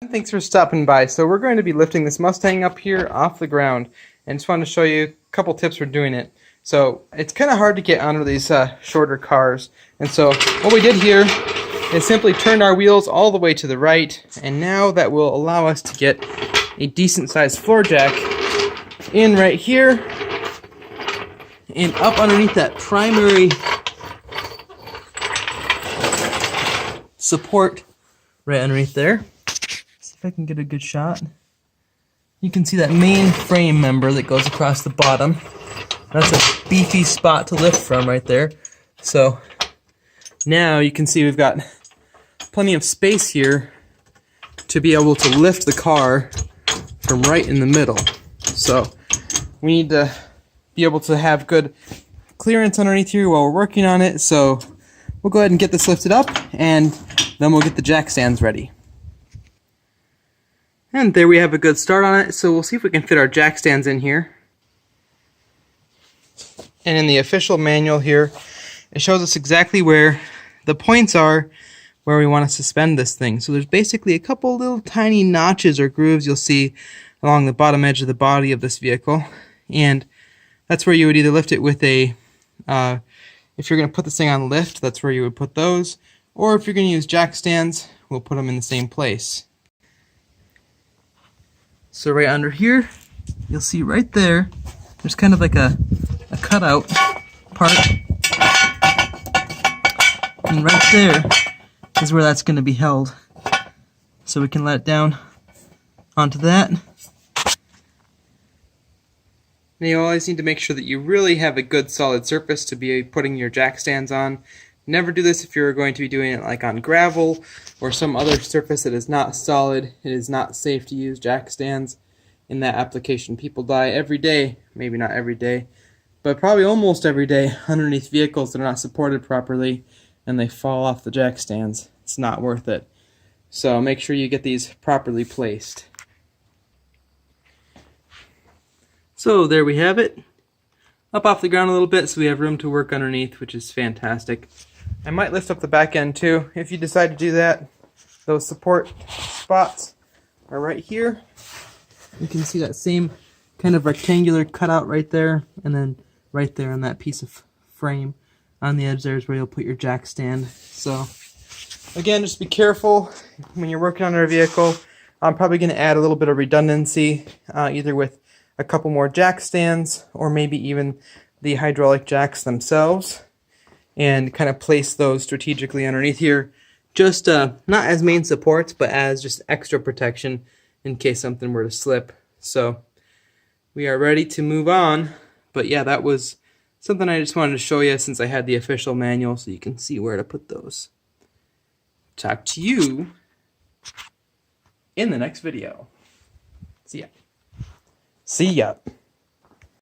Thanks for stopping by. So we're going to be lifting this Mustang up here off the ground, and just wanted to show you a couple tips for doing it. So it's kind of hard to get under these shorter cars, and so what we did here is simply turned our wheels all the way to the right, and now that will allow us to get a decent sized floor jack in right here and up underneath that primary support right underneath there. If I can get a good shot, you can see that main frame member that goes across the bottom. That's a beefy spot to lift from right there. So now you can see we've got plenty of space here to be able to lift the car from right in the middle. So we need to be able to have good clearance underneath here while we're working on it. So we'll go ahead and get this lifted up, and then we'll get the jack stands ready. And there we have a good start on it, so we'll see if we can fit our jack stands in here. And in the official manual here, it shows us exactly where the points are where we want to suspend this thing. So there's basically a couple little tiny notches or grooves you'll see along the bottom edge of the body of this vehicle. And that's where you would either lift it with a, if you're going to put this thing on lift, that's where you would put those. Or if you're going to use jack stands, we'll put them in the same place. So right under here, you'll see right there, there's kind of like a cutout part. And right there is where that's going to be held. So we can let it down onto that. Now you always need to make sure that you really have a good solid surface to be putting your jack stands on. Never do this if you're going to be doing it like on gravel or some other surface that is not solid. It is not safe to use jack stands in that application. People die every day, maybe not every day, but probably almost every day underneath vehicles that are not supported properly, and they fall off the jack stands. It's not worth it. So make sure you get these properly placed. So there we have it. Up off the ground a little bit so we have room to work underneath, which is fantastic. I might lift up the back end too if you decide to do that. Those support spots are right here. You can see that same kind of rectangular cutout right there, and then right there on that piece of frame on the edge there is where you'll put your jack stand. So again, just be careful when you're working on our vehicle. I'm probably going to add a little bit of redundancy, either with a couple more jack stands or maybe even the hydraulic jacks themselves, and kind of place those strategically underneath here, just not as main supports but as just extra protection in case something were to slip. So we are ready to move on, but yeah, that was something I just wanted to show you since I had the official manual so you can see where to put those. Talk to you in the next video. See ya. See ya.